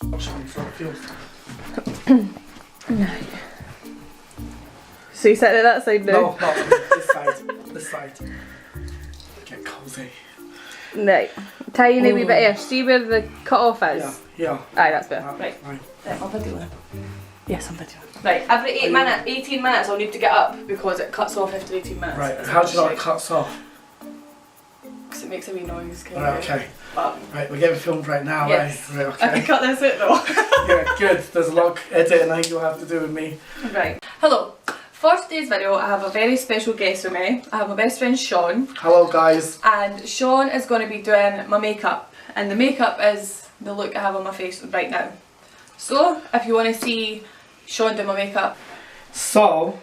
Watch how it feels. So you set it that side now? No, not this side. This side. Get cozy. Right. Tiny wee bit here. See where the cut off is? Yeah. Aye, that's better. Right. I'm videoing. Yes, I'm videoing. Right, every 18 minutes I'll need to get up because it cuts off after 18 minutes. Right, how do you know it cuts off? Because it makes a wee noise. Right, okay. But right, we're getting filmed right now, yes. right? Okay. I can cut this out though. Yeah, good. There's a lot of editing I think you'll have to do with me. Right. Hello. For today's video I have a very special guest with me. I have my best friend Sean. Hello guys. And Sean is going to be doing my makeup. And the makeup is the look I have on my face right now. So, if you want to see Sean do my makeup. So,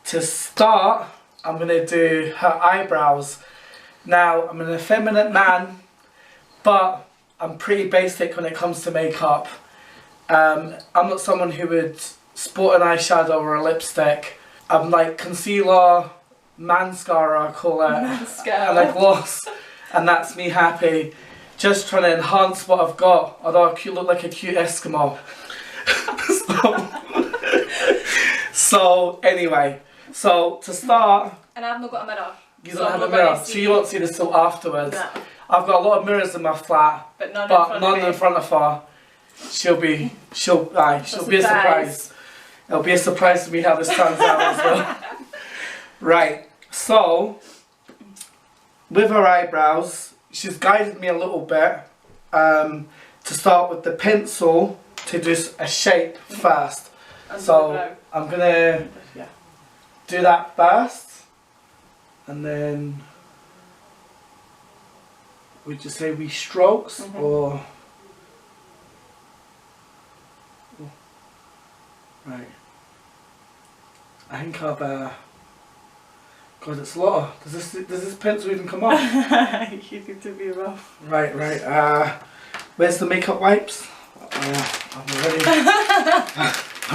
to start, I'm going to do her eyebrows. Now, I'm an effeminate man, but I'm pretty basic when it comes to makeup. I'm not someone who would sport an eyeshadow or a lipstick. I'm like concealer, mascara I call it, Mascara. and a gloss, and that's me happy. Just trying to enhance what I've got, although I look like a cute Eskimo. So anyway, so to start, and I've not got a mirror. You don't have a mirror, so you won't see this till afterwards. No. I've got a lot of mirrors in my flat, but none in front of her. She'll be a surprise. It'll be a surprise to me how this turns out as well. Right, so with her eyebrows, she's guided me a little bit to start with the pencil to do a shape first. So I'm gonna do that first, and then we just say wee strokes or right. I think I've God, it's a lot. Does this pencil even come off? You need to be rough. Right. Where's the makeup wipes? I'm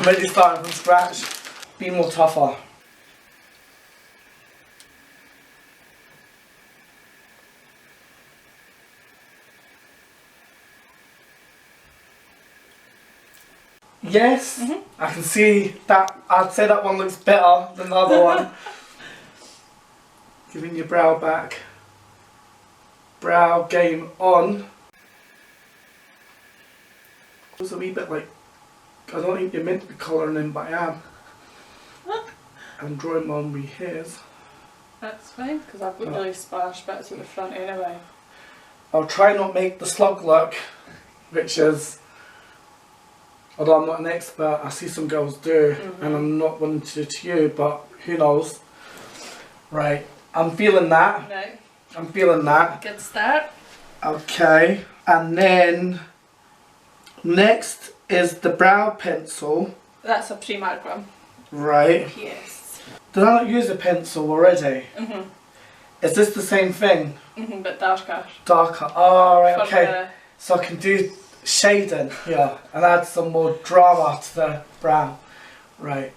already starting from scratch. Be more tougher. Yes, I can see that. I'd say that one looks better than the other one. Giving your brow back. Brow game on. It was a wee bit like, I don't think you're meant to be colouring in, but I am. I'm drawing my own wee hairs. That's fine, because I've got really sparse bits at the front anyway. I'll try not make the slug look, which is, although I'm not an expert, I see some girls do, and I'm not one to you, but who knows. Right, I'm feeling that. Right. I'm feeling that. Good start. Okay, and then next is the brow pencil. That's a pre-marked one. Right. Yes. Did I not use a pencil already? Is this the same thing? But darker. Darker. Oh, right, For okay. So I can do shading here and add some more drama to the brow. Right.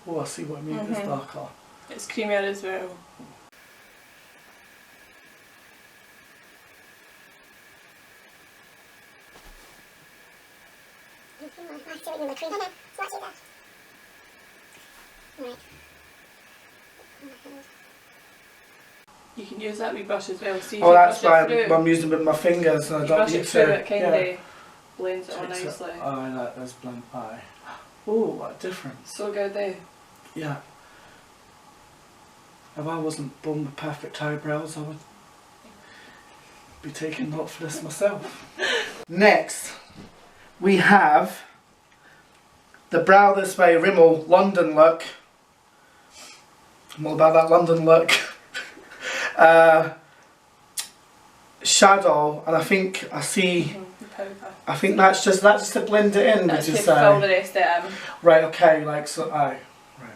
Oh, I see what I mean. It's darker. It's creamier as well. You can use that wee brush as well. See if that's you why brush it I'm using it with my fingers and I don't brush need it through, to. it kind of blends it on nicely. Oh, I like those blend. Aye. Oh, what a difference. So good, eh? Yeah. If I wasn't born with perfect eyebrows, I would be taking note for this myself. Next, we have the Brow This Way Rimmel London look. I'm all about that London look. Shadow, and I think I see. I think that's just to blend it in. That's would you to say? fill the rest in. Right. Okay. Like so. Aye. Right.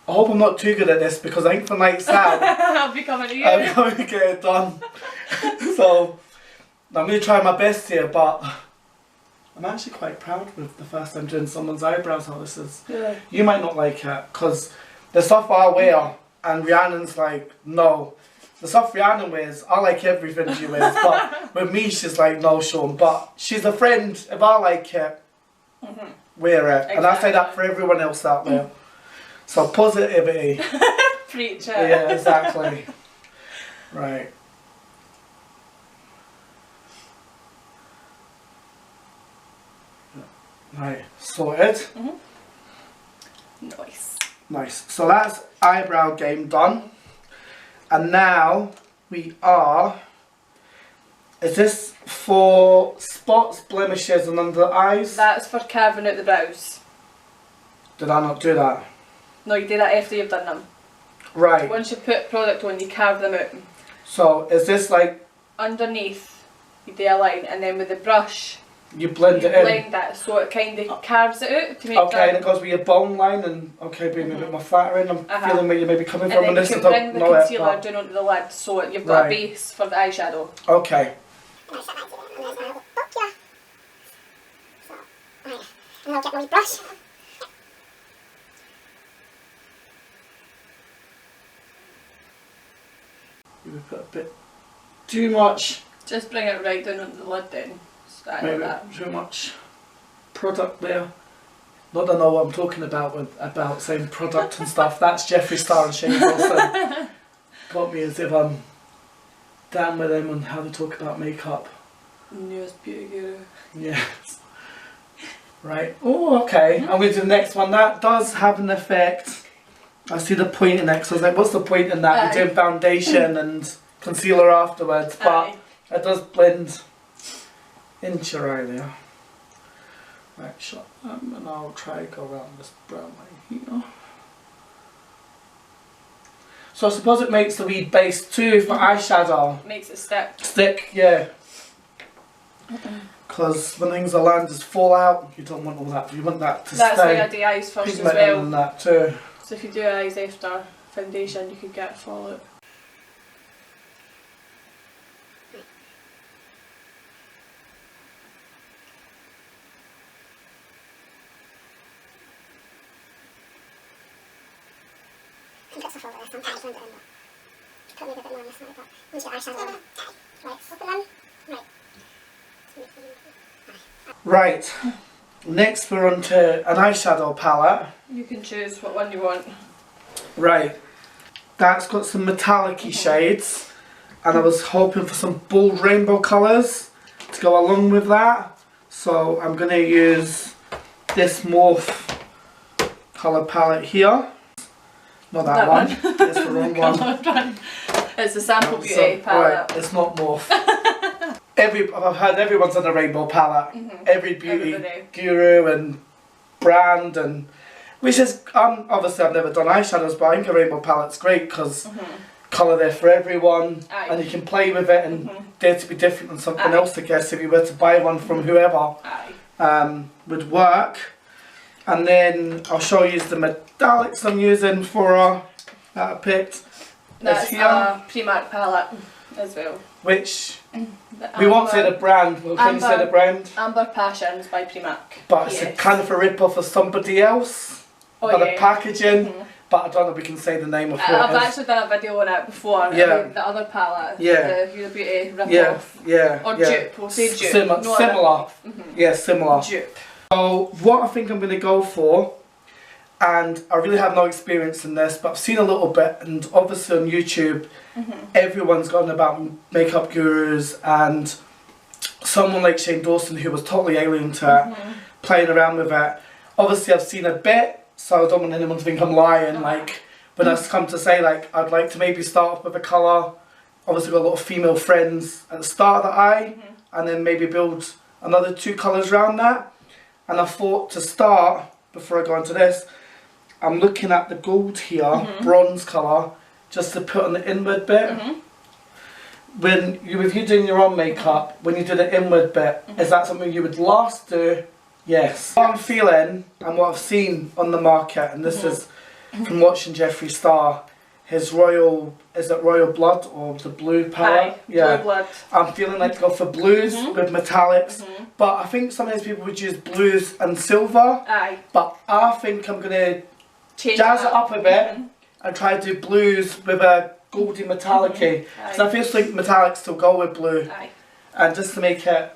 I hope I'm not too good at this because I think for nights out I'll be coming to you. I'm going to get it done. So I'm going to try my best here, but I'm actually quite proud with the first time doing someone's eyebrows. How this is. Yeah. You might not like it because the stuff I wear and Rhiannon's like, no, the stuff Rihanna wears, I like everything she wears, but with me she's like, no Sean, but she's a friend, if I like it, wear it. Exactly. And I say that for everyone else out there. So positivity. Preach it. Yeah, exactly. Right. Right, sorted. Nice. Nice. So that's eyebrow game done. And now we are... Is this for spots, blemishes and under the eyes? That's for carving out the brows. Did I not do that? No, you do that after you've done them. Right. Once you put product on, you carve them out. So is this like... Underneath, you do a line, and then with the brush, You blend you it in? blend it so it kind of carves it out to make Okay, and that. it goes with your bone line and, okay, being a bit more flatter in. I'm feeling where you may be coming from And on then this. you I can don't bring the know it, concealer but- down onto the lid so you've got Right. a base for the eyeshadow. Okay. And I'll get my brush. You put a bit too much, Just bring it right down onto the lid then. Start like maybe that. too much product there. Not that I know what I'm talking about with about saying product and stuff. That's Jeffree Star and Shane Wilson. Got me as if I'm down with them on how they talk about makeup. Newest beauty guru. Yeah. Right. Oh, okay. I'm going to do the next one. That does have an effect. I see the point in that. So I was like, what's the point in that? You're doing foundation and concealer afterwards, but it does blend into your eye there. Right, shut and I'll try to go around this brown line here. So I suppose it makes the wee base too for eyeshadow. Makes it stick. Stick, yeah. Because when things are land just fall out, you don't want all that. You want that to That's stay. why I do eyes first as Pigment well. and that too. So if you do eyes after foundation, you could get it fallout. I think it's a folder sometimes blend it in, but probably a bit more on this side, but once your eyeshadow on. Right, open them. Right. Right. Next we're on to an eyeshadow palette. You can choose what one you want. Right. That's got some metallic-y shades. And I was hoping for some bold rainbow colours to go along with that. So I'm going to use this Morph colour palette here. Not that one. It's the wrong one. It's the Sample No, Beauty so- palette. Right, it's not Morph. I've heard everyone's on a rainbow palette. Every beauty Everybody. guru and brand, and which is obviously I've never done eyeshadows, but I think a rainbow palette's great because colour there for everyone, Aye. and you can play with it and dare to be different than something Aye. else. I guess if you were to buy one from whoever, Aye. would work. And then I'll show you the metallics I'm using for that I picked. That's here. a Primark palette as well. Which The we won't say Amber- the brand. Well, can you say the brand? Amber Passions by Primark. But it's a Yes. kind of a rip-off of somebody else. Oh, But the yeah. packaging. But I don't know if we can say the name of who I've it is. actually done a video on it before. Yeah. The other palette. Yeah. The Huda Beauty rip Yeah, off. yeah, Or yeah. dupe. We'll say dupe. Similar. not Similar. a Yeah, similar. dupe. So what I think I'm going to go for, and I really have no experience in this, but I've seen a little bit, and obviously on YouTube, everyone's gone about makeup gurus, and someone like Shane Dawson, who was totally alien to it, playing around with it. Obviously I've seen a bit, so I don't want anyone to think I'm lying, like, when I've come to say, like, I'd like to maybe start off with a colour, obviously got a lot of female friends at the start of the eye, and then maybe build another 2 colours around that. And I thought to start, before I go into this, I'm looking at the gold here, bronze colour, just to put on the inward bit. If you're doing your own makeup, when you do the inward bit, is that something you would last do? Yes. What I'm feeling and what I've seen on the market, and this is from watching Jeffree Star, his Royal, is it Royal Blood or the blue palette? Aye. Blue blood. I'm feeling like to go for blues with metallics, but I think sometimes people would use blues and silver, Aye. but I think I'm going to Change jazz it up a bit and try to do blues with a goldy metallic-y. Because I feel like metallics will go with blue. Aye. And just to make it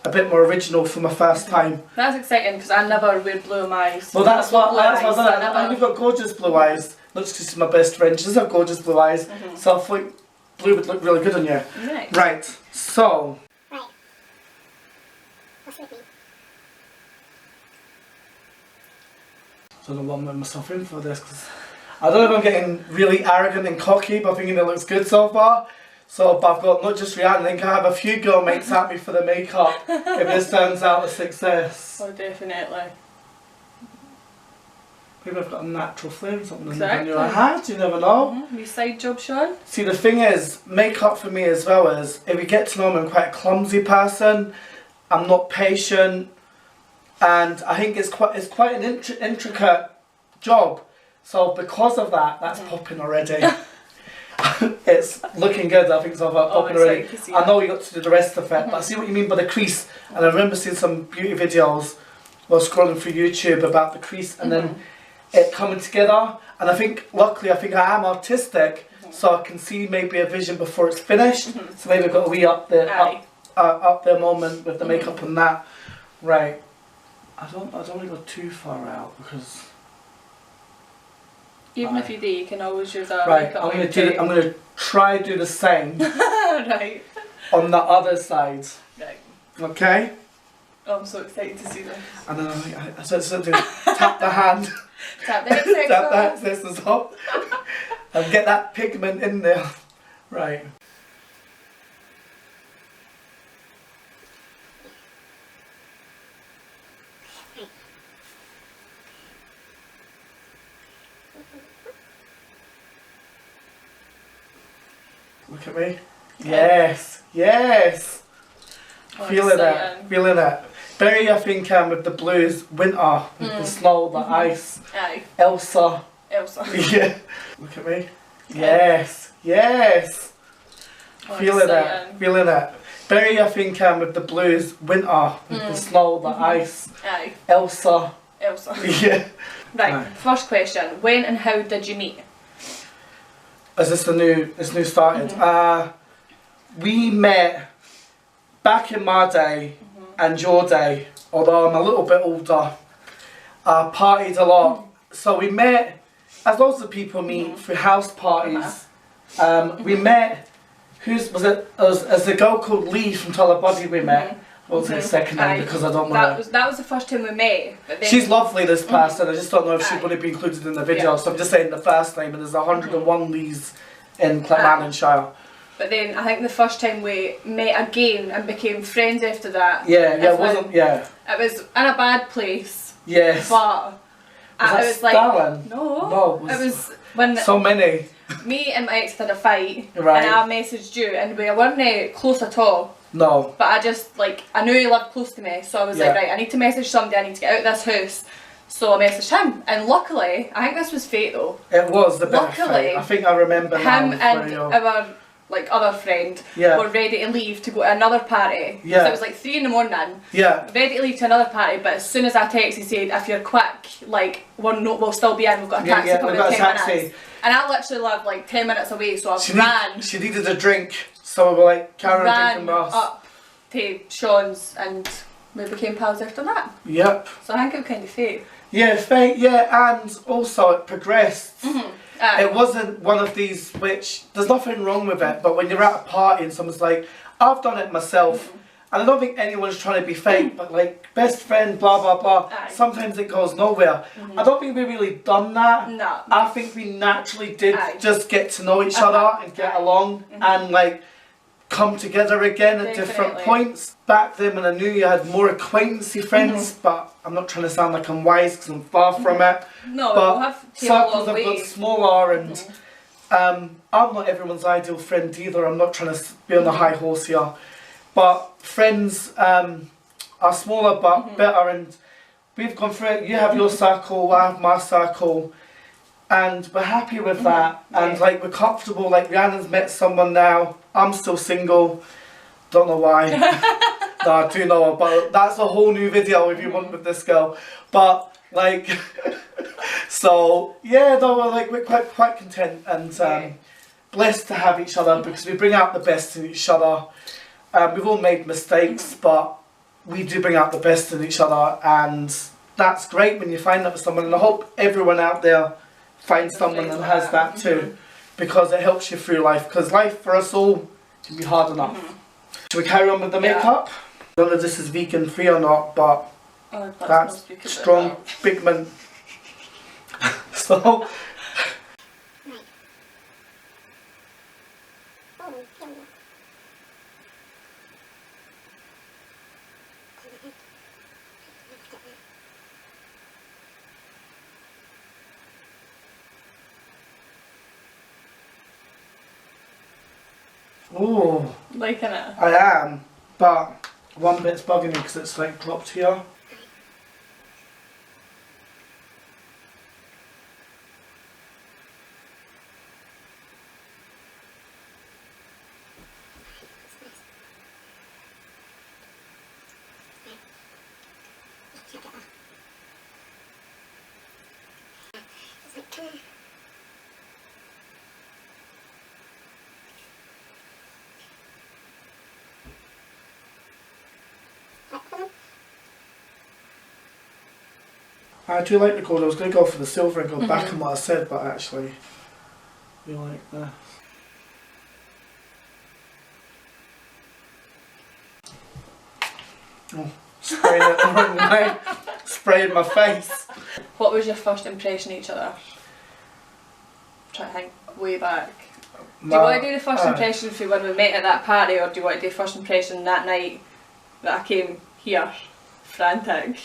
a bit more original for my first time. That's exciting because I never wear blue in my eyes. Well, that's what I was I like. You've got gorgeous blue eyes. Not just because she's my best friend, she does have gorgeous blue eyes. So I thought blue would look really good on you. Right. Right, so. Right. What's with me? I don't know what I'm letting myself in for this, because I don't know if I'm getting really arrogant and cocky by thinking it looks good so far. So, but I've got not just Rihanna, I think I have a few girl mates at me for the makeup if this turns out a success. Oh, definitely. Maybe I've got a natural flame or something Exactly. in your hand, you never know. Your side job, Sean? See, the thing is, makeup for me as well is, if you get to know me, I'm quite a clumsy person, I'm not patient, and I think it's quite an intricate job. So because of that, that's popping already. It's looking good, I think so far, popping already. I know you got to do the rest of it, but I see what you mean by the crease. And I remember seeing some beauty videos while scrolling through YouTube about the crease and then it coming together. And I think, luckily, I am artistic, so I can see maybe a vision before it's finished. So maybe I've got a wee up there moment with the makeup and that. Right. I don't want to go too far out because. Even if you do, you can always use a right, makeup. I'm gonna try do the same Right. on the other side. Right. Okay? Oh, I'm so excited to see this. And then I sort of tap the hand, Tap the excess tap the off. excess off, and get that pigment in there. Right. Look at me. Yes, yes. Oh, Feeling exciting. it, feeling it. Berry, I think, with the blues, winter, with the snow, the ice. Aye. Elsa. Elsa. Yeah. Look at me. Yes, yes. Oh, Feeling exciting. it, feeling it. Berry, I think, with the blues, winter, with the snow, the ice. Aye. Elsa. Elsa. Yeah. Right, Aye. first question. When and how did you meet? Is this new started? We met back in my day and your day, although I'm a little bit older. Partied a lot. So we met, as lots of people meet, through house parties. We met, was a girl called Lee from Tullabody we met. I won't say her second name because I don't want to. That was the first time we met. But then She's lovely, this person. I just don't know if she's Aye. going to be included in the video. Yeah. So I'm just saying the first name, and there's 101 Lees in Clackmannanshire. But then I think the first time we met again and became friends after that. Yeah, is it when wasn't, yeah. It was in a bad place. Yes. But that it was like Stalin? no. No, It was when so many. me and my ex had a fight, Right. and I messaged you, and we weren't close at all. No. But I just I knew he lived close to me, so I was Yeah. like, right, I need to message somebody. I need to get out of this house. So I messaged him, and luckily, I think this was fate though. It was the best Luckily, thing. I think I remember Him now. and our other friend Yeah. were ready to leave to go to another party. Yeah. So it was like 3 in the morning. Yeah. Ready to leave to another party, but as soon as I texted, he said, if you're quick, we'll still be in. We've got a taxi coming we've in got a 10 taxi. minutes. And I literally live 10 minutes away, so I ran. She needed a drink, so we were like, carry on drinking with us. Up to Sean's, and we became pals after that. Yep. So I think it was kind of fate. Yeah, fate, yeah, and also it progressed. Aye. It wasn't one of these which, there's nothing wrong with it, but when you're at a party and someone's like, I've done it myself, and I don't think anyone's trying to be fake, but best friend, blah blah blah, Aye. sometimes it goes nowhere. I don't think we really done that. No. I think we naturally did Aye. just get to know each other and get along and come together again at different Definitely. points. Back then when I knew you had more acquaintancy friends, but I'm not trying to sound like I'm wise because I'm far from it. No, But we'll have to a long circles have way. got smaller and I'm not everyone's ideal friend either. I'm not trying to be on the high horse here. But friends are smaller but better, and we've gone through it. You have your circle, I have my circle, and we're happy with that. And we're comfortable. Rhiannon's met someone now. I'm still single. Don't know why. No, I do know, but that's a whole new video if you want with this girl. But so yeah, no, we're quite content, and blessed to have each other because we bring out the best in each other. We've all made mistakes, but we do bring out the best in each other, and that's great when you find that with someone. And I hope everyone out there finds someone that has that too, because it helps you through life. Because life for us all can be hard enough. Should we carry on with the makeup? I don't know if this is vegan free or not, but that's strong pigment. So. Ooh. Liking it? I am, but one bit's bugging me because it's like dropped here. I do like the gold. I was going to go for the silver and go back on what I said, but actually, we like this. Oh, spraying it the wrong way. Spraying my face. What was your first impression of each other? Try to think way back. Do you want to do the first impression for when we met at that party, or do you want to do first impression that night that I came here? Frantic.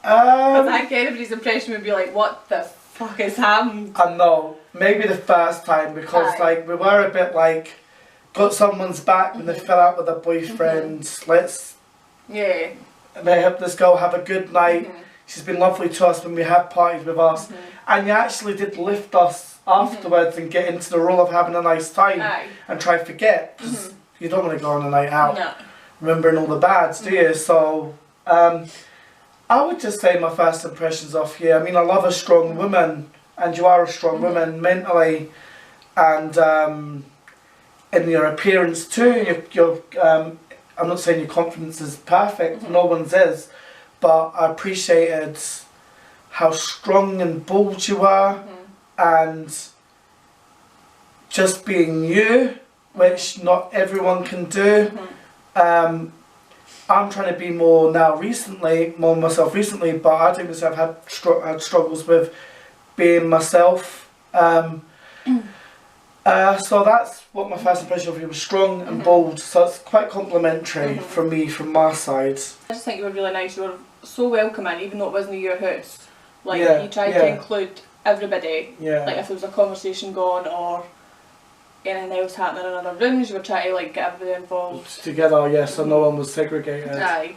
Because I think everybody's impression would be like, what the fuck is happened? I know, maybe the first time, because like we were a bit like, got someone's back when they fell out with their boyfriend, let's help this girl have a good night. She's been lovely to us when we had parties with us, and you actually did lift us afterwards and get into the role of having a nice time and try to forget, because you don't want to go on a night out remembering all the bads, do you? So I would just say my first impressions of you. I mean, I love a strong woman, and you are a strong woman mentally, and in your appearance too. I'm not saying your confidence is perfect, no one's is, but I appreciated how strong and bold you are, and just being you, which not everyone can do. I'm trying to be more myself recently, but I do myself had struggles with being myself. So that's what my first impression of you was, strong and bold. So it's quite complimentary from me, from my side. I just think you were really nice. You were so welcoming, even though it wasn't your house. Like you tried to include everybody. Like if there was a conversation going or anything else happening in other rooms, you were trying to like get everybody involved together, so no one was segregated. Aye.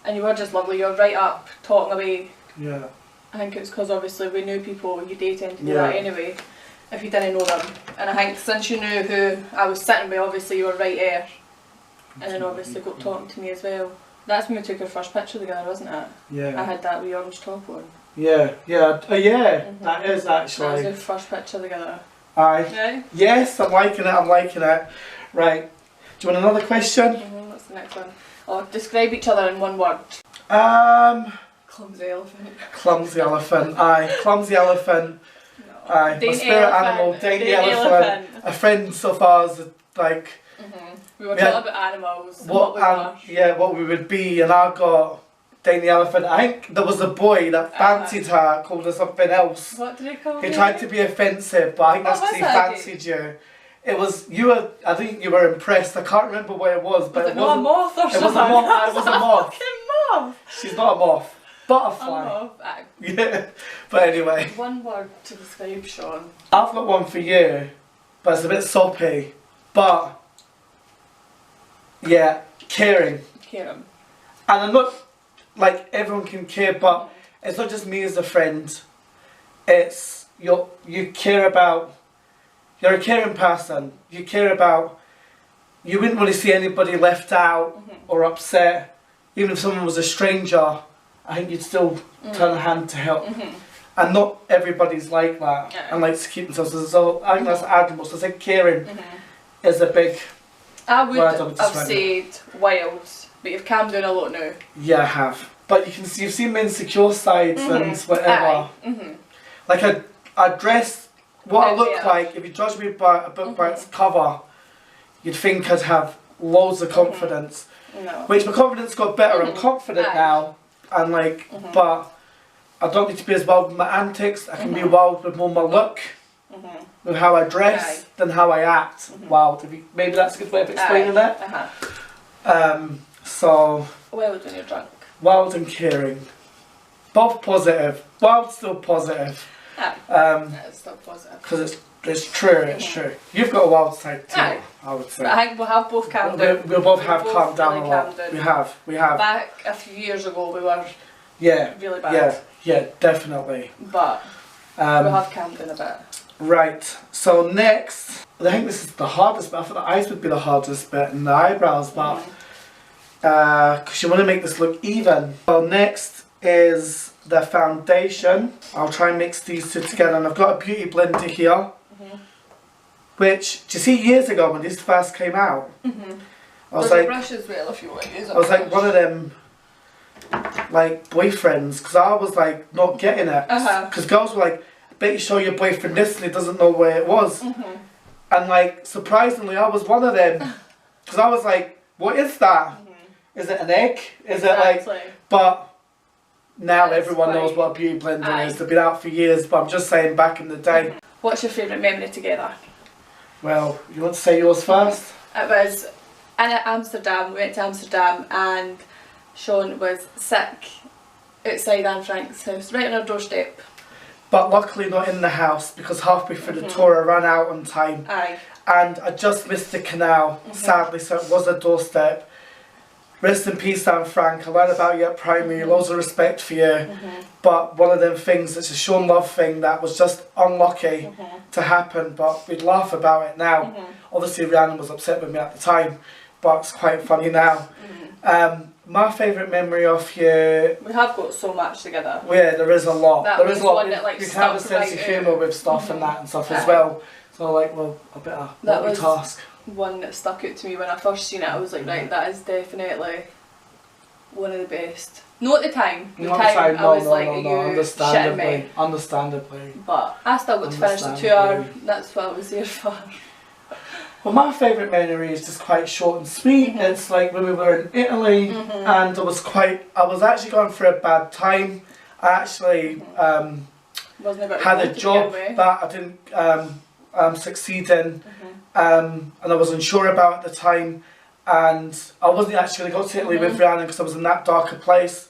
And you were just lovely. You were right up, talking away. Yeah. I think it's because obviously we knew people, you do tend to do that anyway, if you didn't know them. And I think since you knew who I was sitting with, obviously you were right there. And then obviously got talking to me as well. That's when we took our first picture together, wasn't it? Yeah. I had that wee orange top on. Yeah, that is actually. That was our first picture together. Aye. Yeah? Yes, I'm liking it. Right. Do you want another question? What's the next one? Oh, describe each other in one word. Clumsy elephant. Clumsy elephant, aye. Clumsy elephant. No. Aye. My spirit animal, dainty elephant. A friend of ours, like. We were talking about animals. What we would be, and I got dainty elephant. I think there was a boy that fancied her, called her something else. What did he call He tried to be offensive, but I think that's because he fancied you. It was, I think you were impressed. I can't remember what it was, but it wasn't. A moth or something? It was a moth. It was a moth. Fucking moth. She's not a moth. Butterfly. A moth. Yeah. But anyway. One word to describe Sean. I've got one for you, but it's a bit soppy. But yeah, caring. Caring. And I'm not like everyone can care, but it's not just me as a friend. It's you care about. You're a caring person. You care about. You wouldn't want to see anybody left out or upset. Even if someone was a stranger, I think you'd still turn a hand to help. And not everybody's like that and likes to keep themselves. So I think that's admirable. So I think caring is a big I would word have said wild, but you've calmed down a lot now. Yeah, I have. But you can see, you've seen my insecure sides and whatever. Like I dress, what I look like, if you judge me by a book by its cover, you'd think I'd have loads of confidence. No. Which my confidence got better. I'm confident now, and like, but I don't need to be as wild with my antics. I can be wild with more my look, with how I dress, than how I act. Wild. Maybe that's a good way of explaining it. So. Wild when you're drunk. Wild and caring. Both positive. Wild still positive. It's still positive. Because it's true, it's true. You've got a wild side too, I would say. But I think we have both calmed down. We both have calmed down a lot. We have. Back a few years ago we were really bad. Yeah, definitely. But we have calmed down a bit. Right, so next, I think this is the hardest bit. I thought the eyes would be the hardest bit and the eyebrows, but because you want to make this look even. So next is the foundation. I'll try and mix these two together, and I've got a beauty blender here. Which, do you see, years ago when these first came out, I was like, brush as well if you want to use it. I was like one of them like boyfriends, because I was like not getting it, because girls were like, I bet you show your boyfriend this and he doesn't know where it was, and like surprisingly I was one of them, because I was like, what is that? Is it an egg? Is it like, but now everyone knows what a beauty blender is. They've been out for years, but I'm just saying back in the day. What's your favourite memory together? Well, you want to say yours first? It was in Amsterdam. We went to Amsterdam and Sean was sick outside Anne Frank's house, right on our doorstep. But luckily not in the house, because halfway through the tour I ran out on time. And I just missed the canal, sadly, so it was a doorstep. Rest in peace, Anne Frank. I learned about you at primary, loads of respect for you. But one of them things, it's a shown love thing that was just unlucky to happen, but we'd laugh about it now. Obviously Rhiannon was upset with me at the time, but it's quite funny now. My favourite memory of you... We have got so much together. Well, yeah, there is a lot. There is a lot. You can have a sense of humour with stuff and that and stuff as well. So like, well, a bit of multitask. One that stuck out to me when I first seen it. I was like, right, that is definitely one of the best. Not at the time. I was like, are you shitting me? Understandably. But I still got to finish the tour. That's what I was there for. Well, my favourite memory is just quite short and sweet. It's like when we were in Italy, and I was actually going through a bad time. I actually had a job that I didn't succeed in, and I was unsure about at the time, and I wasn't actually going to go to Italy with Rhiannon because I was in that darker place,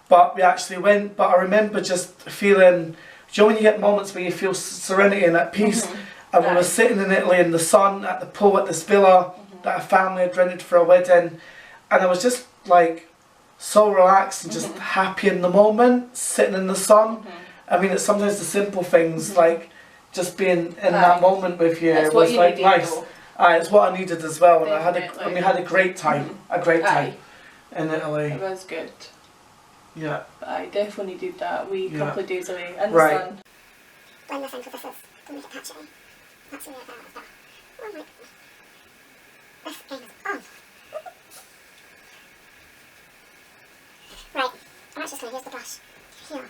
but we actually went. But I remember just feeling, you know when you get moments where you feel serenity and at peace, and we were sitting in Italy in the sun at the pool at this villa that a family had rented for a wedding, and I was just like so relaxed and just happy in the moment, sitting in the sun. I mean, it's sometimes the simple things like just being in that moment with you was like nice. It's what I needed as well, and we had a great time, in Italy. It was good. Yeah. But I definitely needed that wee couple of days away in the sun. Blend this into this is to make it patchy. That's really bad. Oh my god. This game is on. Right, I'm actually just going to use the brush here.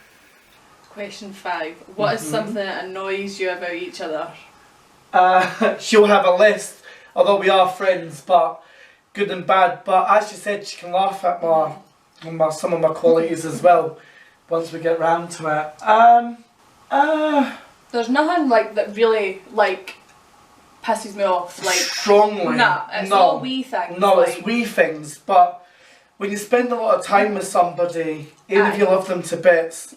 Question 5. What is something that annoys you about each other? She'll have a list, although we are friends, but good and bad. But as she said, she can laugh at some of my qualities as well once we get round to it. There's nothing like that really like pisses me off. Like strongly. Nah, it's not wee things. No, it's wee things. But when you spend a lot of time with somebody, even if you love them to bits,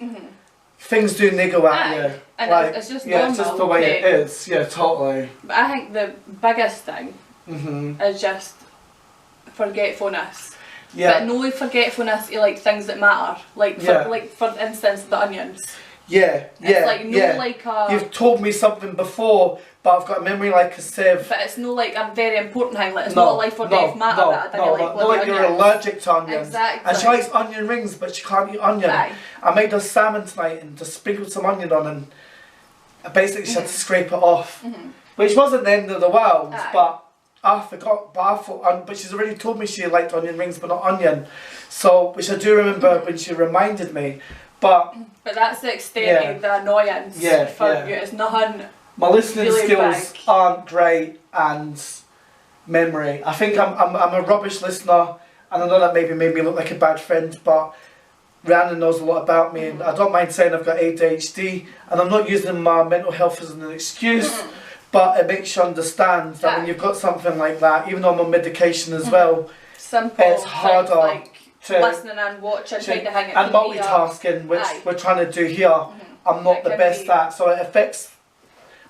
things do niggle at you. And like, it's just normal. It's just the way it is. Yeah, totally. But I think the biggest thing is just forgetfulness. Yeah. But no forgetfulness to like things that matter. Like for instance, the onions. Yeah, it's like no like You've told me something before, but I've got a memory like a sieve. But it's no like a very important thing, like it's not a life or death matter that I didn't like no, like you're allergic to onions. Exactly. And she likes onion rings, but she can't eat onion. Aye. I made her salmon tonight and just sprinkled some onion on, and basically she had to scrape it off, which wasn't the end of the world. Aye. But I forgot. But I thought, but she's already told me she liked onion rings, but not onion. So, which I do remember when she reminded me. But that's the extent of the annoyance for you. It's nothing. My listening really skills big. aren't great, and memory. I think I'm a rubbish listener, and I know that maybe made me look like a bad friend, but Rhiannon knows a lot about me, and I don't mind saying I've got ADHD, and I'm not using my mental health as an excuse, but it makes you understand that when you've got something like that, even though I'm on medication as well, simple it's harder like to listening and watching kind of thing. and multitasking, which we're trying to do here. I'm not the best at, so it affects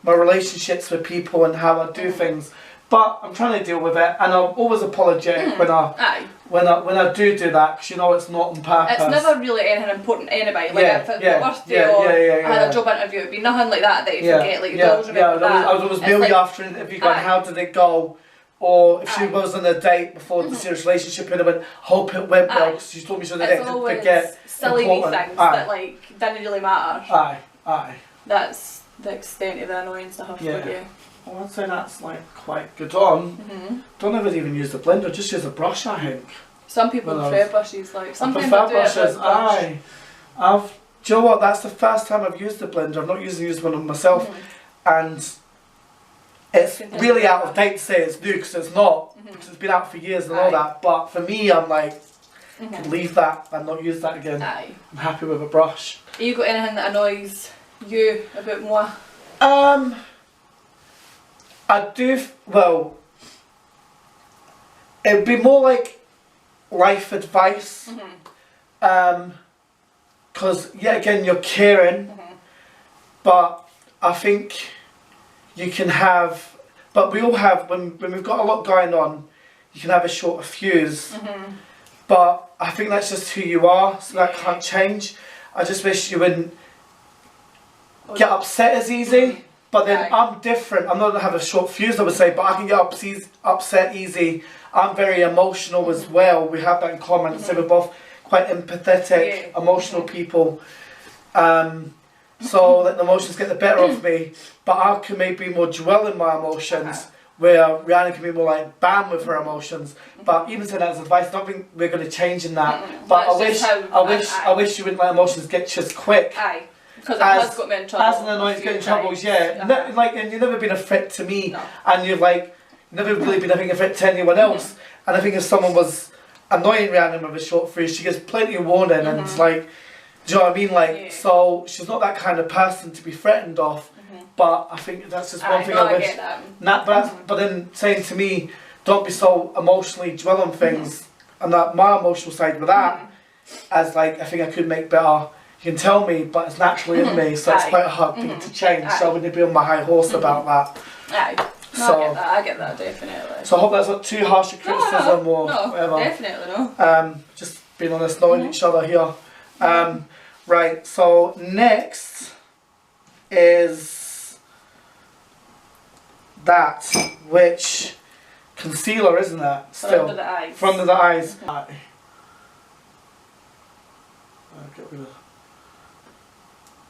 my relationships with people and how I do things. But I'm trying to deal with it, and I'm always apologetic when I do that, because you know it's not on purpose. It's never really anything important anyway. Like if it's my birthday or I had a job interview, it'd be nothing like that you forget. Like you always remember that. I was always Millie after an interview going, how did it go? Or if she was on a date before the serious relationship, and I went, hope it went well, because she told me so that I didn't forget. Silly wee things that like didn't really matter. Aye. That's the extent of the annoyance I have for you. Well, I'd say that's like quite good on. Don't ever even use the blender, just use a brush, I think. Some people prefer brushes, like sometimes I I do brushes. it with brush. Do you know what? That's the first time I've used the blender. I've not used one on myself, and it's really out of date to say it's new, because it's not, because it's been out for years and all that. But for me, I'm like, I can leave that and not use that again. I'm happy with a brush. Have you got anything that annoys you a bit more? I do, well, it would be more like life advice, because yet again you're caring, but I think you can have, but we all have, when we've got a lot going on, you can have a shorter fuse, but I think that's just who you are, so that can't change. I just wish you wouldn't get upset as easy. But then I'm different. I'm not going to have a short fuse, I would say, but I can get upset easy. I'm very emotional as well. We have that in common. So we're both quite empathetic, emotional people. So that the emotions get the better of me. But I can maybe more dwell in my emotions, where Rhiannon can be more like bam with her emotions. But even saying that as advice, I don't think we're going to change in that. But I wish you wouldn't let emotions get you as quick. Because it has got me in trouble. As an annoyance getting in trouble, and you've never been a threat to me, and you've never really been a threat to anyone else. And I think if someone was annoying Rhiannon with a short fuse, she gets plenty of warning, and it's like, do you know what I mean? Like, so she's not that kind of person to be threatened of. But I think that's just one thing I wish. Get that. But then saying to me, don't be so emotionally dwell on things, and that my emotional side with that, as like I think I could make better. You can tell me, but it's naturally in me, so it's quite a hard thing to change. So I wouldn't be on my high horse about that. No, I get that, definitely. So I hope that's not too harsh a criticism or whatever. Definitely no. Just being honest, knowing each other here. Right, so next is that, which concealer, isn't it? Still. Under the eyes. From under the eyes. Get rid of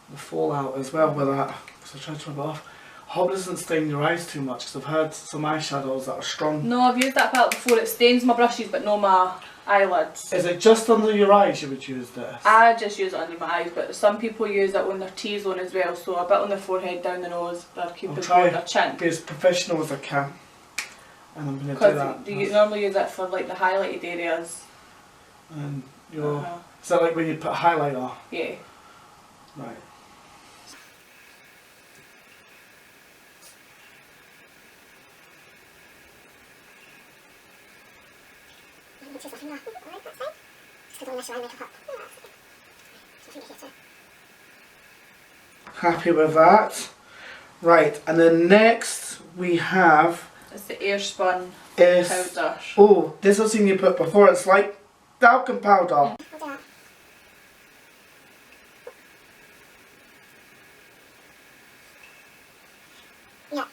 the fallout as well with that, so I tried to rub it off. I hope it doesn't stain your eyes too much, because I've heard some eyeshadows that are strong. No, I've used that palette before. It stains my brushes but no my eyelids. Is it just under your eyes you would use this? I just use it under my eyes, but some people use it on their T-zone as well, so a bit on the forehead, down the nose, or keep it on their chin. Be as professional as I can, and I'm going to do that. Do you normally use it for like the highlighted areas? And is that like when you put a highlighter? Yeah. Right. Happy with that. Right, and then next we have... It's the Airspun powder. Oh, this I've seen you put before. It's like talcum powder. Yeah.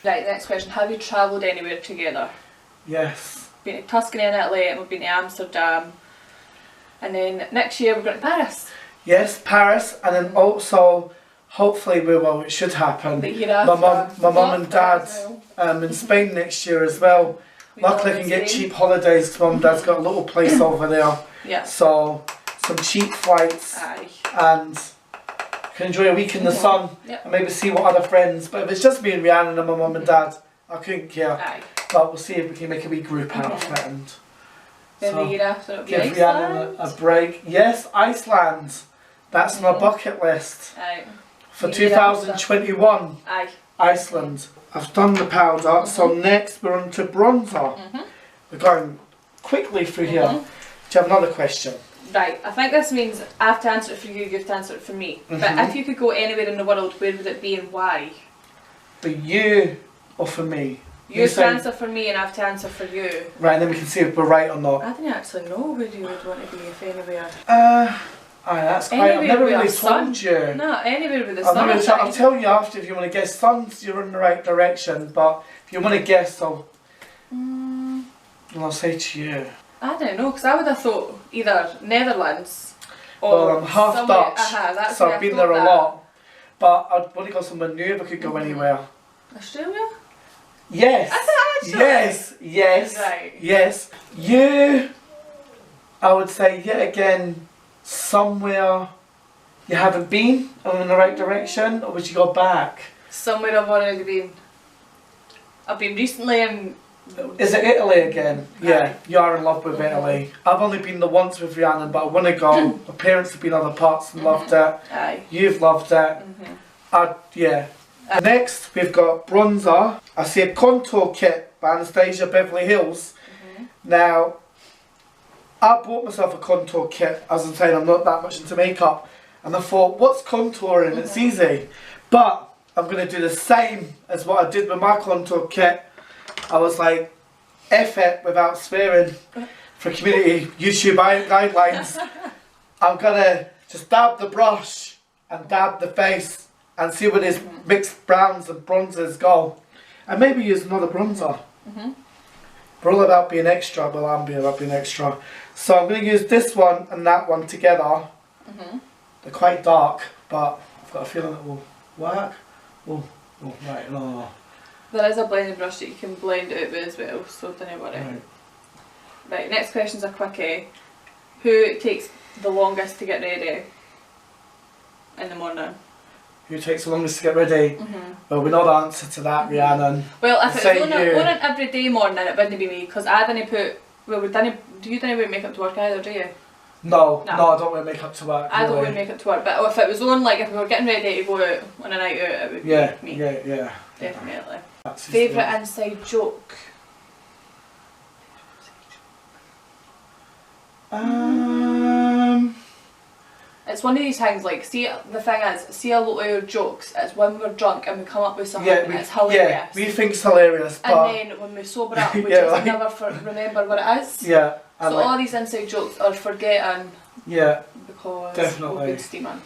Right, next question. Have you travelled anywhere together? Yes. Been to Tuscany in Italy, and we've been to Amsterdam. And then next year we're going to Paris. Yes, Paris, and then also, hopefully, well, it should happen. The year after. My mum and dad in Spain next year as well. Luckily, I can get cheap holidays because mum and dad's got a little place over there. Yeah. So, some cheap flights. Aye. And can enjoy a week in the sun. Yep. And maybe see what other friends. But if it's just me and Rhiannon and my mum and dad, I couldn't care. Aye. But we'll see if we can make a wee group out of it. And Then so the year after it'll be give Rhiannon a break. Yes, Iceland. That's my bucket list. Aye. For The year 2021. Aye. Iceland. I've done the powder, so next we're on to bronzer. We're going quickly through here. Do you have another question? Right, I think this means I have to answer it for you, you have to answer it for me. But if you could go anywhere in the world, where would it be and why? For you or for me? You have to answer for me and I have to answer for you. Right, and then we can see if we're right or not. I didn't actually know where you would want to be if anywhere. That's quite. I've never really told you. No, anywhere with the sun. I'll tell you after if you want to guess. Suns, you're in the right direction, but if you want to guess, I'll say to you. I don't know, because I would have thought either Netherlands or. Well, I'm half somewhere, Dutch, so I've been there a lot. But I'd want to go somewhere new if I could go anywhere. Australia? Yes. Yes. Yes. Right. Yes. You. I would say yet again somewhere you haven't been. I'm in the right direction, or would you go back? Somewhere I've already been. I've been recently in. Is it Italy again? Yeah, you are in love with Italy. I've only been there once with Rhiannon, but I want to go. My parents have been other parts and loved it. Aye. You've loved it. Yeah. Next, we've got bronzer. I see a contour kit by Anastasia Beverly Hills. Now, I bought myself a contour kit. As I'm saying, I'm not that much into makeup. And I thought, what's contouring? It's easy. But I'm going to do the same as what I did with my contour kit. I was like, F it without swearing for community YouTube guidelines. I'm going to just dab the brush and dab the face and see where these mixed browns and bronzers go. And maybe use another bronzer. We're all about being extra, but I'm being about being extra. So I'm going to use this one and that one together. They're quite dark, but I've got a feeling it will work. Right, no. There is a blending brush that you can blend it with as well, so don't worry. Right, next question's a quickie. Who takes the longest to get ready in the morning? Who takes the longest to get ready? Well, we know the answer to that, Rhiannon. Well, if it was on an everyday morning, it wouldn't be me, because I didn't put. Well, do you didn't wear makeup to work either, do you? No, I don't wear makeup to work. I don't wear makeup to work, but if it was on, like if we were getting ready to go out on a night out, it would be me. Yeah. Definitely. Favourite inside joke? It's one of these things, like, see, the thing is, see a lot of your jokes, it's when we're drunk and we come up with something and it's hilarious. Yeah, we think it's hilarious, but... And then when we sober up, we just never remember what it is. Yeah. So all these inside jokes are forgetting. Yeah. Because definitely. we've been steaming.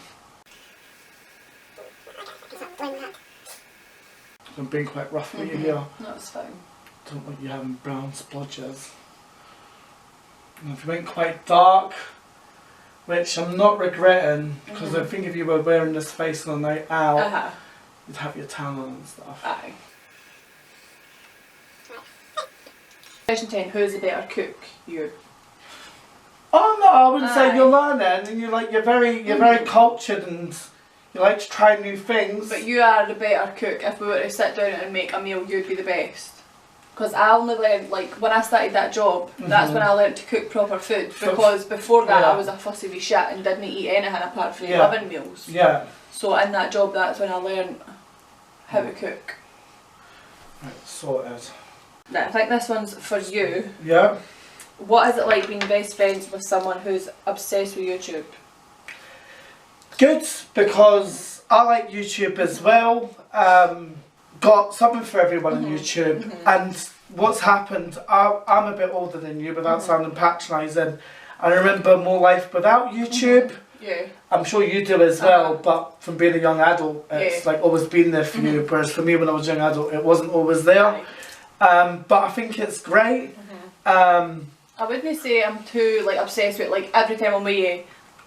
I'm being quite rough with you here. That's fine. Don't want you having brown splodges. And if you went quite dark, which I'm not regretting, because I think if you were wearing this face on a night out, you'd have your tan on and stuff. Aye. Question 10, who's a better cook? You. Oh no, I wouldn't say you're learning, and you're very cultured and you like to try new things. But you are the better cook. If we were to sit down and make a meal, you'd be the best. Because I only learned, like, when I started that job, that's when I learned to cook proper food. Because before that I was a fussy wee shit and didn't eat anything apart from 11 meals. Yeah. So in that job, that's when I learned how to cook. Right, sorted. Now, I think this one's for you. Yeah. What is it like being best friends with someone who's obsessed with YouTube? Good, because I like YouTube as well. Got something for everyone on YouTube, and what's happened, I'm a bit older than you without sounding patronising. I remember more life without YouTube. Yeah. I'm sure you do as well, but from being a young adult, it's like always been there for you. Whereas for me, when I was a young adult, it wasn't always there. But I think it's great. I wouldn't say I'm too like obsessed with like every time I'm with you,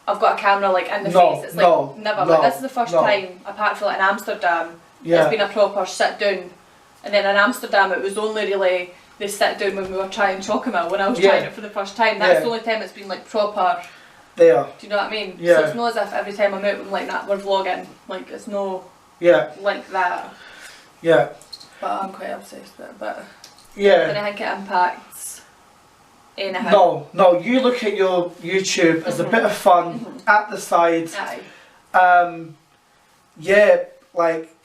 I've got a camera like in the face. It's like never. Like this is the first time, apart from like in Amsterdam, it's been a proper sit down. And then in Amsterdam, it was only really the sit down when we were trying Chocomill, when I was trying it for the first time. That's the only time it's been like proper. There. Do you know what I mean? Yeah. So it's not as if every time I'm out I'm like that, we're vlogging. Like it's no like that. Yeah. But I'm quite obsessed with it. But yeah. I think it impacts anything. No, you look at your YouTube as a bit of fun at the side. Aye. Yeah, like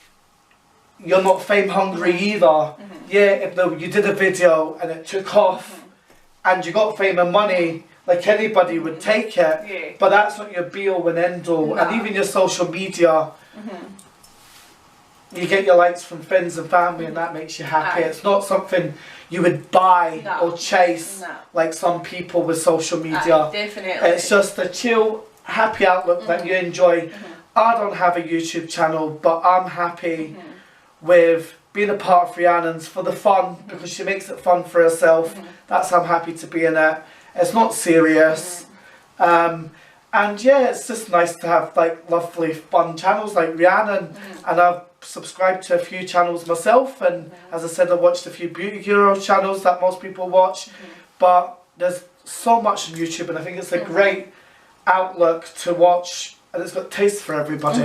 you're not fame hungry either. Yeah, if you did a video and it took off and you got fame and money, like anybody would take it, but that's not your be all and end all. And even your social media, you get your likes from friends and family and that makes you happy. It's not something you would buy or chase like some people with social media. Definitely. It's just a chill, happy outlook that you enjoy. I don't have a YouTube channel, but I'm happy with being a part of Rhiannon's for the fun, because she makes it fun for herself. That's how I'm happy to be in it. It's not serious. And yeah, it's just nice to have like lovely fun channels like Rhiannon. And I've subscribed to a few channels myself, and as I said, I watched a few beauty guru channels that most people watch. But there's so much on YouTube, and I think it's a great outlook to watch. And it's got taste for everybody.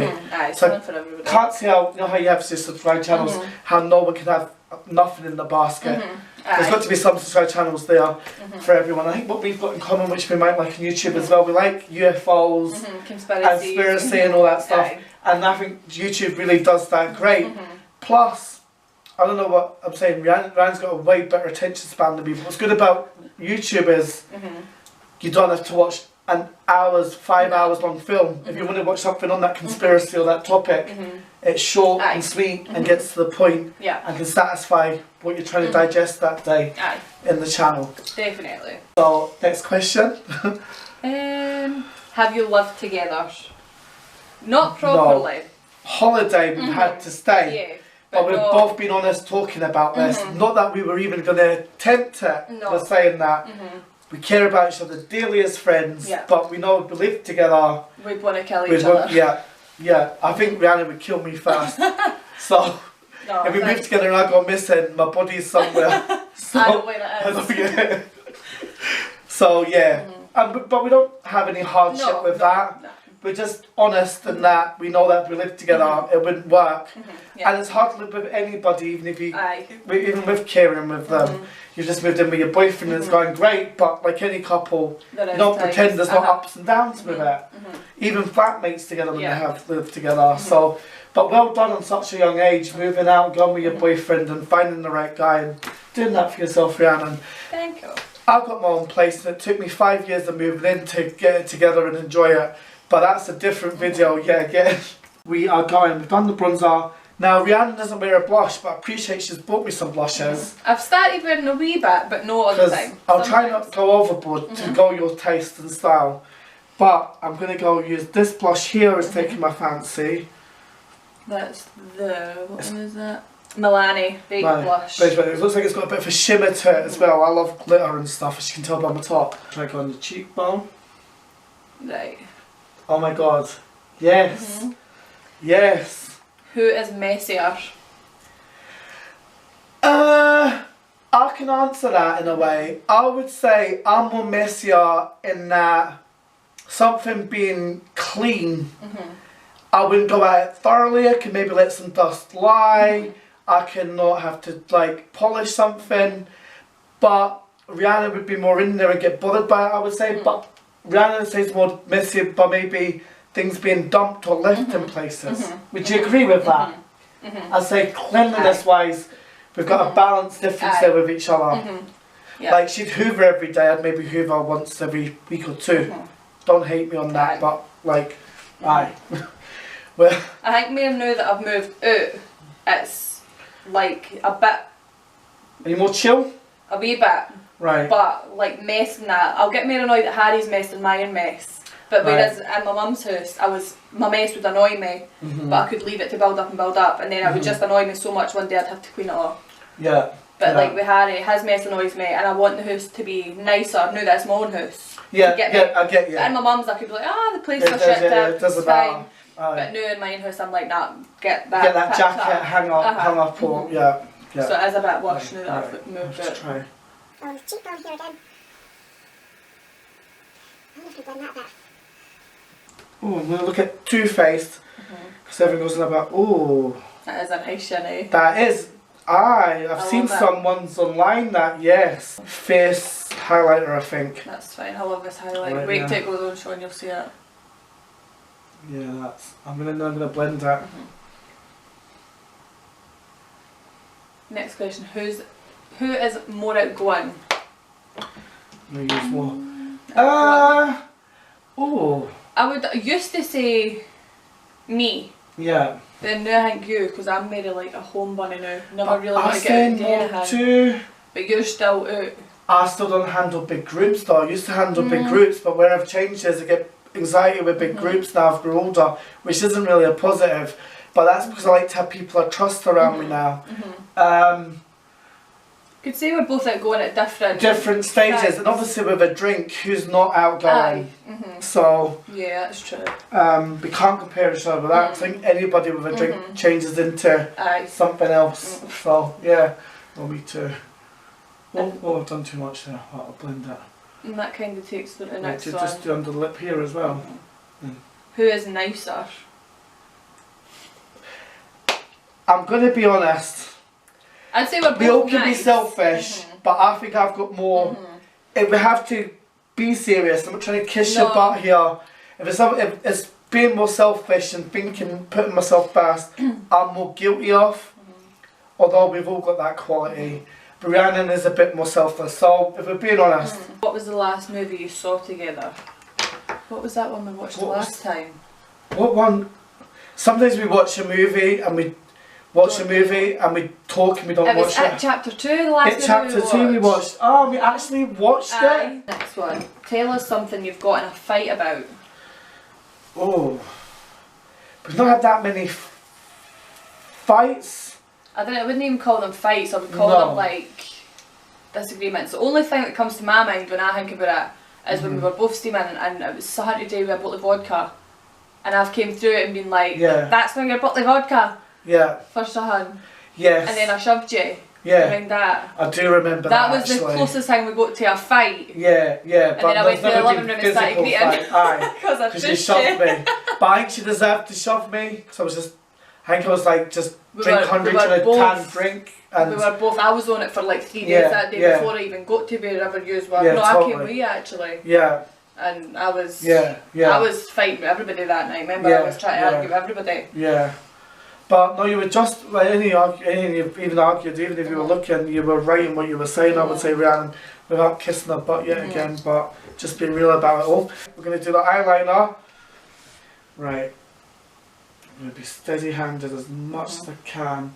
So for everybody. Can't see how, you know how you have to subscribe channels, how no one can have nothing in the basket. There's got to be some subscribe channels there for everyone. I think what we've got in common, which we might like on YouTube as well, we like UFOs, conspiracy and all that stuff. And I think YouTube really does that great. Plus, I don't know what I'm saying, Ryan's got a way better attention span than me. But what's good about YouTube is you don't have to watch an 5 hours long film. If you want to watch something on that conspiracy or that topic, it's short and sweet and gets to the point and can satisfy what you're trying to digest that day in the channel. Definitely. So, next question. Have you lived together? Not properly. No. Holiday, we've had to stay. But we've both been honest talking about this. Not that we were even going to attempt it. We're saying that. We care about each other daily as friends, but we know if we live together, we'd want to kill each other. Yeah. I think Rhiannon would kill me first. So, if we move together and I go missing, my body's somewhere. So, I know where it is. So, yeah. But we don't have any hardship with that. No. We're just honest in that we know that if we live together, it wouldn't work. And it's hard to live with anybody, even if you, even with Kieran, with them. You've just moved in with your boyfriend and it's going great, but like any couple, you don't pretend there's no ups and downs with it. Even flatmates together when they have lived together. So, but well done on such a young age, moving out, going with your boyfriend and finding the right guy and doing that for yourself, Rhiannon. Thank you. I've got my own place and it took me 5 years of moving in to get it together and enjoy it. But that's a different video, again. We are going, we've done the bronzer. Now, Rhiannon doesn't wear a blush, but I appreciate she's bought me some blushes. I've started wearing a wee bit, but no all the time. I'll try not to go overboard to go your taste and style. But I'm going to go use this blush here, it's taking my fancy. That's what one is that? Milani Baked Blush. It looks like it's got a bit of a shimmer to it as well. I love glitter and stuff, as you can tell by my top. Try to go on the cheekbone. Right. Oh my god. Yes. Yes. Who is messier? I can answer that in a way. I would say I'm more messier in that something being clean, I wouldn't go at it thoroughly. I can maybe let some dust lie. I can not have to like polish something. But Rhiannon would be more in there and get bothered by it, I would say. But Rhiannon says more messy, but maybe things being dumped or left in places. Would you agree with that? I'd say cleanliness wise, we've got a balanced difference there with each other. Like she'd hoover every day, I'd maybe hoover once every week or two. Don't hate me on that, but like, aye. Well, I think more now that I've moved out, it's like a bit. Are you more chill? A wee bit. Right. But like mess and that, I'll get more annoyed at Harry's mess than my own mess. But whereas in my mum's house, my mess would annoy me, but I could leave it to build up, and then it would just annoy me so much one day I'd have to clean it off. Yeah. But like with Harry, his mess annoys me, and I want the house to be nicer now that it's my own house. Yeah, I get you. But in my mum's, I could be like, the place for shit it doesn't matter. But now in my own house, I'm like, nah, get that jacket up. hung up, or yeah. So it is a bit worse now that I've moved Let's it. try. Oh, the cheekbone here again. I'm just going to blend that a bit. Oh, I'm going to look at Too Faced, because everyone goes on about, oh. That is a nice shiny. That is, I've seen some ones online that, yes. Face highlighter, I think. That's fine, I love this highlight. Right, Wait till it goes on show and you'll see it. Yeah, that's, I'm gonna blend that. Next question, who is more outgoing? I'm gonna use more. Oh. I used to say me. Yeah. Then now I think you, because I'm very like a home bunny now. Never really want to get I into say more anything. too. But you're still out. I still don't handle big groups though. I used to handle big groups, but where I've changed is I get anxiety with big groups now I've grown older, which isn't really a positive. But that's because I like to have people I trust around me now. Could say we're both outgoing at different stages, times. and obviously with a drink, who's not outgoing? So yeah, that's true. we can't compare each other with that. I think anybody with a drink changes into something else. So yeah, well, me too. Oh, I've done too much there. I'll blend that. And that kind of takes the next one. Just do under the lip here as well. Who is nicer? I'm going to be honest. I'd say we're both We all can nice. be selfish, but I think I've got more. If we have to be serious, I'm not trying to kiss your butt here. If it's being more selfish and thinking, putting myself first, I'm more guilty of. Although we've all got that quality. But Rhiannon is a bit more selfless. So if we're being honest. What was the last movie you saw together? What was that one we watched last time? What one? Sometimes we watch a movie and we watch a movie and we talk and we don't watch it. It was Chapter 2, the last movie Chapter 2 we watched. Oh, we actually watched it? Next one. Tell us something you've got in a fight about. Oh. We've not had that many fights. I wouldn't even call them fights, I would call them like disagreements. The only thing that comes to my mind when I think about it is when we were both steaming and it was Saturday with a bottle of vodka. And I've came through it and been like, that's not your bottle of vodka. Yeah. For something. Yes. And then I shoved you. Yeah. Around that. I do remember that. That was actually the closest thing we got to a fight. Yeah. And then I went to the living room and started greeting. Aye. Because she shoved me. But I think she deserved to shove me. Because I was just, I think I was like just drink hungry to a canned drink. And we were both, I was on it for like 3 days that day before I even got to wherever you were. Yeah, no, totally. I came with you actually. Yeah. And I was I was fighting with everybody that night. Remember, I was trying to argue with everybody. Yeah. But no, you were just like even argued, even if you were looking, you were right in what you were saying. I would say, Rhiannon, without kissing her butt yet again, but just being real about it all. We're gonna do the eyeliner. Right. I'm gonna be steady-handed as much as I can.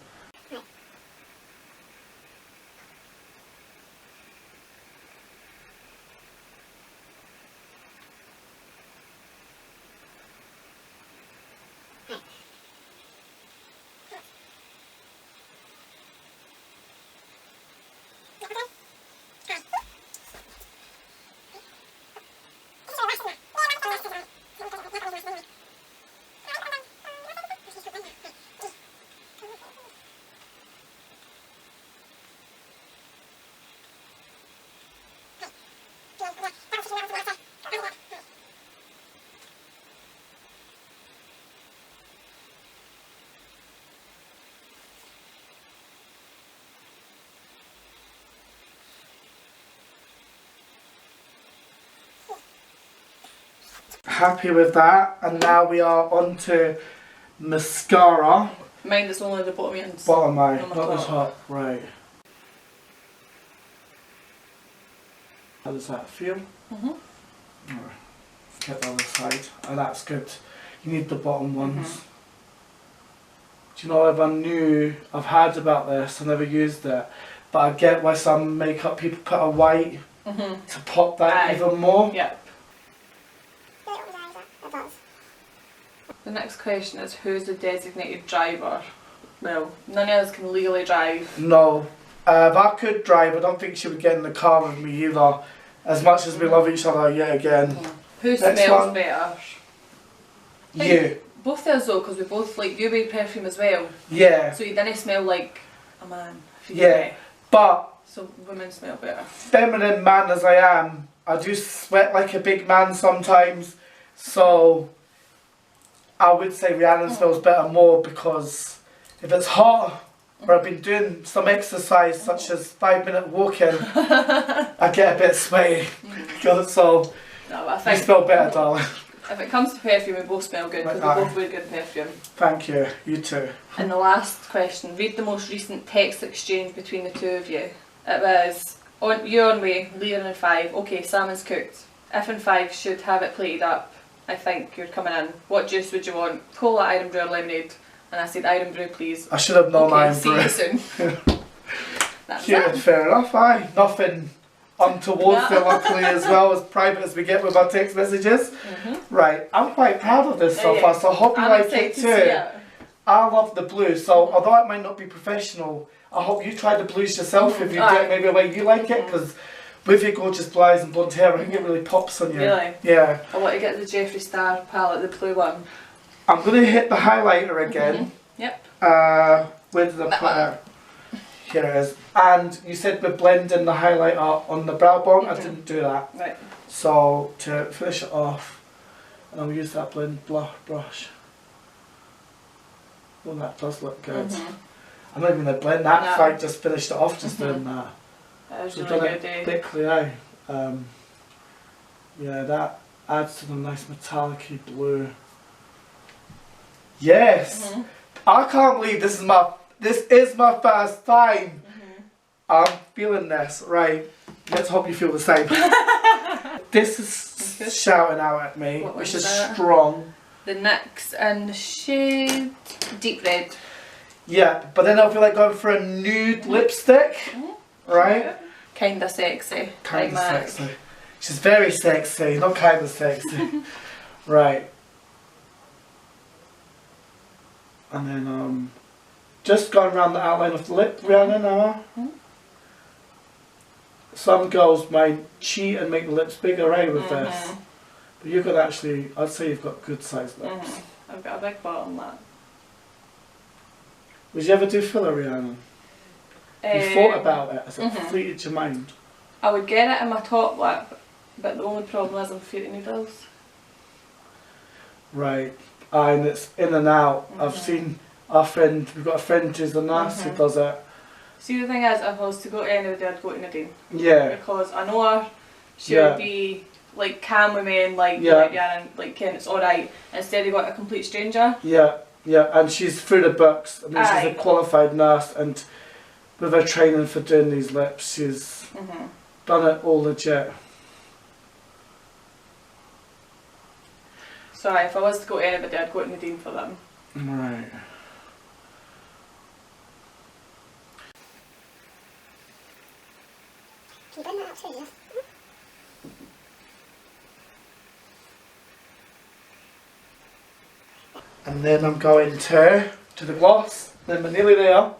Happy with that, and now we are on to mascara. Mine is only the bottom ends. Bottom eye, not the top. Right. How does that feel? Alright. Let's get the other side. Oh, that's good. You need the bottom ones. Do you know, if I knew, I've heard about this, I never used it, but I get why some makeup people put a white to pop that even more. Yeah. Little eyes. The next question is, who's the designated driver? Well, none of us can legally drive. No. If I could drive, I don't think she would get in the car with me either. As much as we love each other yet again. Who Next smells one. better? You. Both of us though, because we both like, you wear perfume as well. Yeah. So you didn't smell like a man. If you Yeah. get me. But So women smell better. feminine man as I am, I do sweat like a big man sometimes. So I would say Rhiannon smells better more, because if it's hot or I've been doing some exercise such as 5-minute walking, I get a bit sweaty. So No, but I you think smell better, darling. if it comes to perfume, we both smell good because Aye. we both wear good perfume. Thank you. You too. And the last question, read the most recent text exchange between the two of you. It was, you're on way, Leon in 5, okay, salmon's cooked. If in 5 should have it plated up, I think you're coming in. What juice would you want? Cola, iron brew or lemonade? And I said iron brew please. I should have known Okay, iron see brew. you soon. That's Yeah, it. fair enough. Aye, nothing untoward there, luckily, as well, as private as we get with our text messages. Right, I'm quite proud of this so Yeah, far, so I hope you I'm like excited it to too. see it. I love the blue, so although it might not be professional, I hope you try the blues yourself if you do Aye. it maybe the way you like it, because with your gorgeous blue eyes and blonde hair, I think it really pops on you. Really? Yeah. I want to get the Jeffree Star palette, the blue one. I'm going to hit the highlighter again. Yep. Where did I put it? Here it is. And you said we're blending the highlighter on the brow bone. I didn't do that. Right. So to finish it off, and I'll use that blend brush. Well, that does look good. I'm not even going to blend that. No. If I just finished it off, just doing that. That was So really done good. it thickly, yeah, that adds to the nice metallic-y blue. Yes, I can't believe this is my first time. I'm feeling this. Right, let's hope you feel the same. This is shouting out at me, What which was is that? strong. The NYX in the shade Deep Red. Yeah, but then I feel like going for a nude lipstick, right? Kinda sexy. Kind of like MAC. sexy. She's very sexy, not kind of sexy. Right. And then just going around the outline of the lip, Rihanna now. Some girls might cheat and make the lips bigger, right, with this. But you've got actually, I'd say you've got good sized lips. I've got a big butt on that. Would you ever do filler, Rihanna? You thought about it, has it fleeted your mind? I would get it in my top lip, but the only problem is I'm fear of needles. Right. And it's in and out. I've seen our friend, we've got a friend who's a nurse who does it. See, the thing is, if I was to go to anybody, I'd go to Nadine. Yeah. Because I know her, she Yeah. would be like calm with me and like, Yeah. and like, Ken, it's alright. Instead of going to a complete stranger. Yeah, yeah, and she's through the books. I mean, she's Aye. a qualified nurse, and with her training for doing these lips, she's done it all legit. So if I was to go to anybody, I'd go to Nadine for them. Right. Can you blend that out too, yes? And then I'm going to the gloss. Then we're nearly there.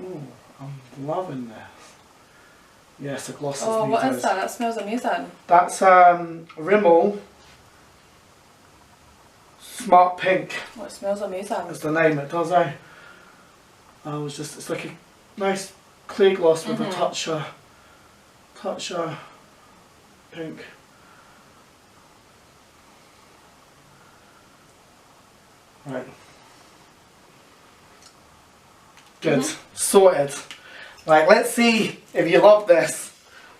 Ooh, I'm loving this. Yes, the gloss Oh, is what needed. is that? That smells amazing. That's Rimmel Smart Pink Oh, it smells amazing. is the name. It does, eh? It's like a nice clear gloss with a touch of pink. Right. Good. Sorted. Right, let's see if you love this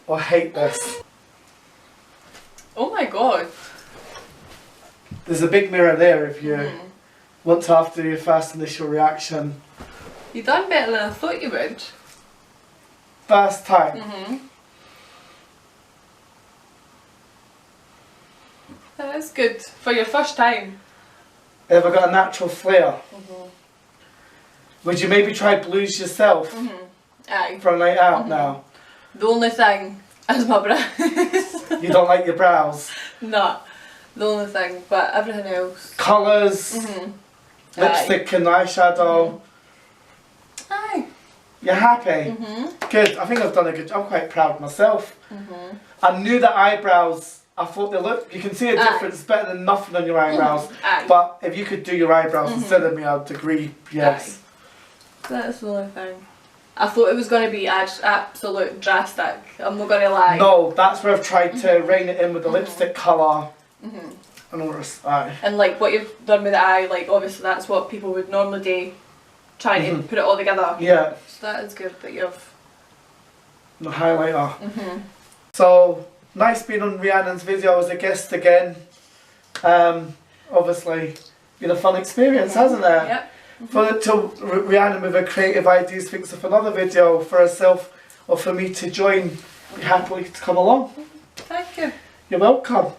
or hate this. Oh my god. There's a big mirror there if you want to have to do your first initial reaction. You done better than I thought you would. First time. That is good. For your first time. Ever got a natural flare? Would you maybe try blues yourself Aye. for a night out now? The only thing is my brows. You don't like your brows? No. the only thing, but everything else. Colours, lipstick and eyeshadow. Aye. You're happy? Good. I think I've done a good job. I'm quite proud myself. I knew the eyebrows, I thought they looked, you can see a difference better than nothing on your eyebrows. But if you could do your eyebrows instead of me, I'd agree, yes. That's the only thing. I thought it was going to be absolute drastic. I'm not going to lie. No, that's where I've tried to rein it in with the lipstick colour. And all this. Aye. And like what you've done with the eye, like obviously that's what people would normally do, trying to put it all together. Yeah. So that is good that you've... The highlighter. So, nice being on Rhiannon's video as a guest again. Obviously, been a fun experience, hasn't it? Yep. Till Rhiannon with her creative ideas thinks of another video for herself or for me to join, be happily to come along. Thank you. You're welcome.